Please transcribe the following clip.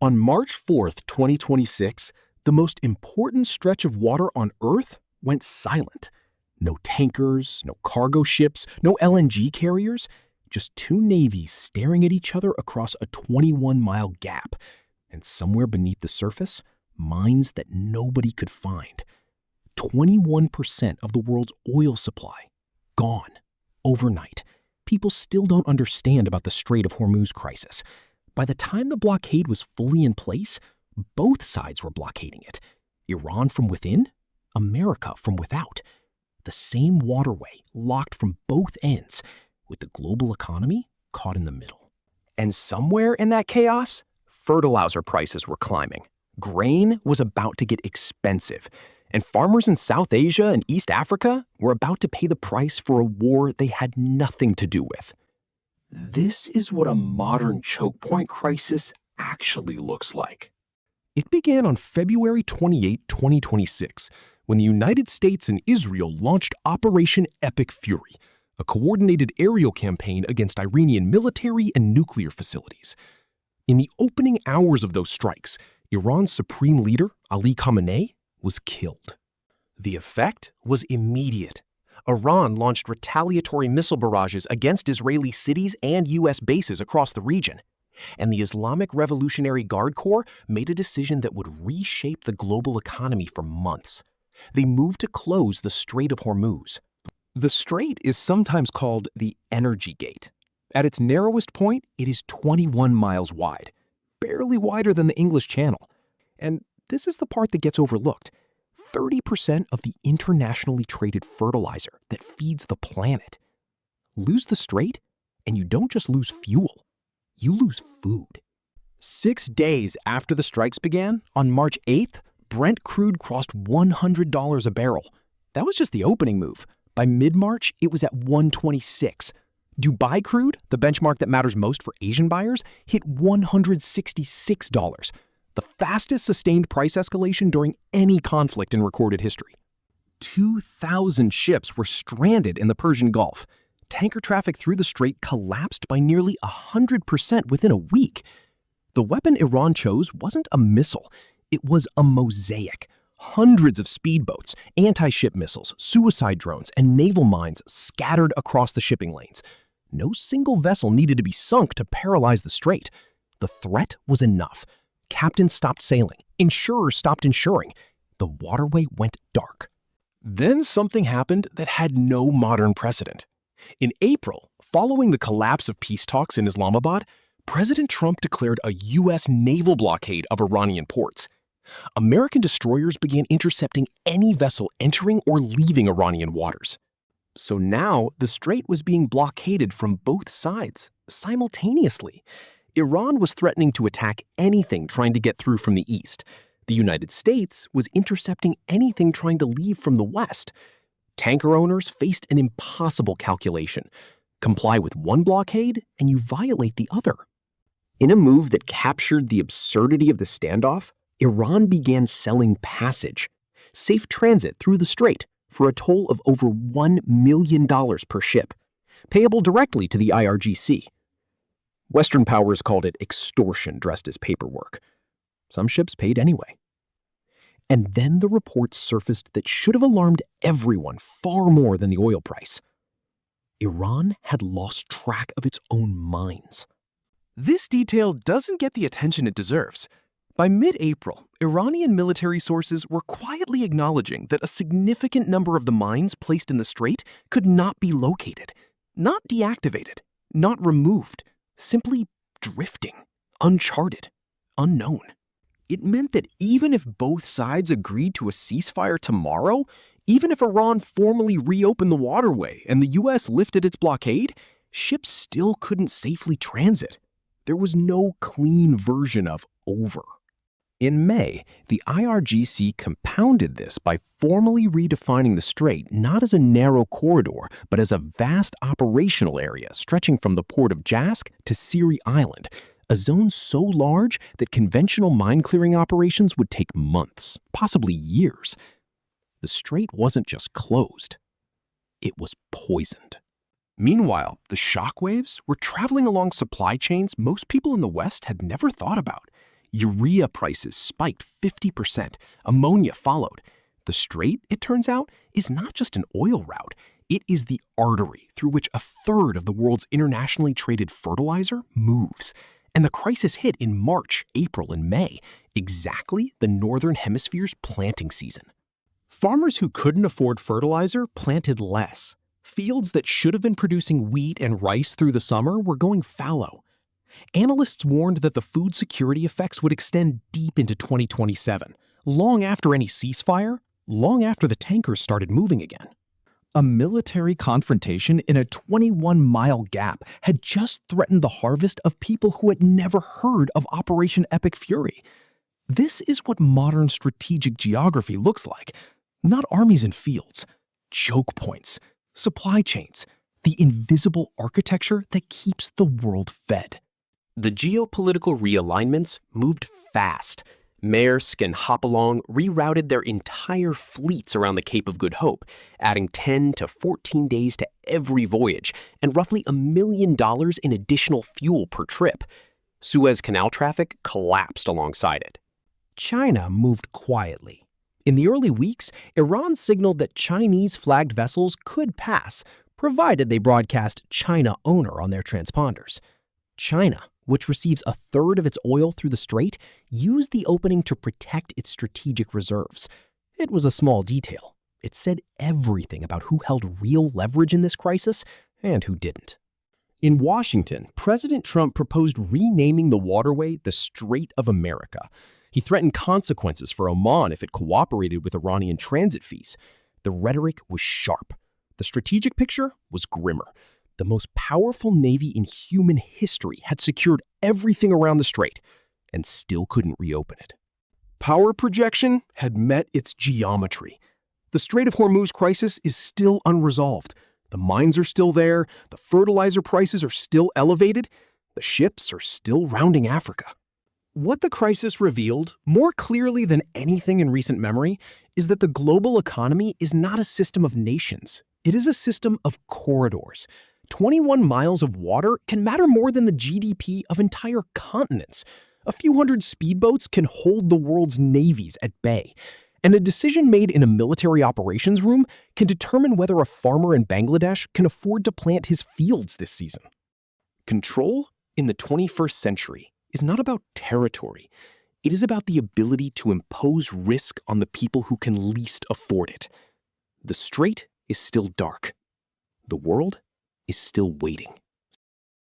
On March 4th, 2026, the most important stretch of water on Earth went silent. No tankers, no cargo ships, no LNG carriers, just two navies staring at each other across a 21-mile gap. And somewhere beneath the surface, mines that nobody could find. 21% of the world's oil supply gone overnight. People still don't understand about the Strait of Hormuz crisis. By the time the blockade was fully in place, both sides were blockading it. Iran from within, America from without. The same waterway locked from both ends, with the global economy caught in the middle. And somewhere in that chaos, fertilizer prices were climbing. Grain was about to get expensive, and farmers in South Asia and East Africa were about to pay the price for a war they had nothing to do with. This is what a modern choke point crisis actually looks like. It began on February 28, 2026, when the United States and Israel launched Operation Epic Fury, a coordinated aerial campaign against Iranian military and nuclear facilities. In the opening hours of those strikes, Iran's supreme leader, Ali Khamenei, was killed. The effect was immediate. Iran launched retaliatory missile barrages against Israeli cities and U.S. bases across the region. And the Islamic Revolutionary Guard Corps made a decision that would reshape the global economy for months. They moved to close the Strait of Hormuz. The strait is sometimes called the Energy Gate. At its narrowest point, it is 21 miles wide, barely wider than the English Channel. And this is the part that gets overlooked. 30% of the internationally traded fertilizer that feeds the planet. Lose the strait, and you don't just lose fuel, you lose food. 6 days after the strikes began, on March 8th, Brent crude crossed $100 a barrel. That was just the opening move. By mid-March, it was at $126. Dubai crude, the benchmark that matters most for Asian buyers, hit $166, the fastest sustained price escalation during any conflict in recorded history. 2,000 ships were stranded in the Persian Gulf. Tanker traffic through the strait collapsed by nearly 100% within a week. The weapon Iran chose wasn't a missile. It was a mosaic. Hundreds of speedboats, anti-ship missiles, suicide drones, and naval mines scattered across the shipping lanes. No single vessel needed to be sunk to paralyze the strait. The threat was enough. Captains stopped sailing. Insurers stopped insuring. The waterway went dark. Then something happened that had no modern precedent. In April, following the collapse of peace talks in Islamabad, President Trump declared a U.S. naval blockade of Iranian ports. American destroyers began intercepting any vessel entering or leaving Iranian waters. So now the strait was being blockaded from both sides simultaneously. Iran was threatening to attack anything trying to get through from the east. The United States was intercepting anything trying to leave from the west. Tanker owners faced an impossible calculation. Comply with one blockade and you violate the other. In a move that captured the absurdity of the standoff, Iran began selling passage, safe transit through the strait, for a toll of over $1 million per ship, payable directly to the IRGC. Western powers called it extortion dressed as paperwork. Some ships paid anyway. And then the reports surfaced that should have alarmed everyone far more than the oil price. Iran had lost track of its own mines. This detail doesn't get the attention it deserves. By mid-April, Iranian military sources were quietly acknowledging that a significant number of the mines placed in the strait could not be located, not deactivated, not removed, simply drifting, uncharted, unknown. It meant that even if both sides agreed to a ceasefire tomorrow, even if Iran formally reopened the waterway and the U.S. lifted its blockade, ships still couldn't safely transit. There was no clean version of over. In May, the IRGC compounded this by formally redefining the strait not as a narrow corridor, but as a vast operational area stretching from the port of Jask to Siri Island, a zone so large that conventional mine-clearing operations would take months, possibly years. The strait wasn't just closed, it was poisoned. Meanwhile, the shockwaves were traveling along supply chains most people in the West had never thought about. Urea prices spiked 50%. Ammonia followed. The strait, it turns out, is not just an oil route. It is the artery through which a third of the world's internationally traded fertilizer moves. And the crisis hit in March, April, and May, exactly the Northern Hemisphere's planting season. Farmers who couldn't afford fertilizer planted less. Fields that should have been producing wheat and rice through the summer were going fallow. Analysts warned that the food security effects would extend deep into 2027, long after any ceasefire, long after the tankers started moving again. A military confrontation in a 21-mile gap had just threatened the harvest of people who had never heard of Operation Epic Fury. This is what modern strategic geography looks like. Not armies and fields, choke points, supply chains, the invisible architecture that keeps the world fed. The geopolitical realignments moved fast. Maersk and Hopalong rerouted their entire fleets around the Cape of Good Hope, adding 10 to 14 days to every voyage and roughly $1 million in additional fuel per trip. Suez Canal traffic collapsed alongside it. China moved quietly. In the early weeks, Iran signaled that Chinese-flagged vessels could pass, provided they broadcast China owner on their transponders. China, which receives a third of its oil through the strait, used the opening to protect its strategic reserves. It was a small detail. It said everything about who held real leverage in this crisis and who didn't. In Washington, President Trump proposed renaming the waterway the Strait of America. He threatened consequences for Oman if it cooperated with Iranian transit fees. The rhetoric was sharp. The strategic picture was grimmer. The most powerful navy in human history had secured everything around the strait and still couldn't reopen it. Power projection had met its geometry. The Strait of Hormuz crisis is still unresolved. The mines are still there, the fertilizer prices are still elevated, the ships are still rounding Africa. What the crisis revealed, more clearly than anything in recent memory, is that the global economy is not a system of nations. It is a system of corridors. 21 miles of water can matter more than the GDP of entire continents. A few hundred speedboats can hold the world's navies at bay. And a decision made in a military operations room can determine whether a farmer in Bangladesh can afford to plant his fields this season. Control in the 21st century is not about territory. It is about the ability to impose risk on the people who can least afford it. The strait is still dark. The world is still waiting.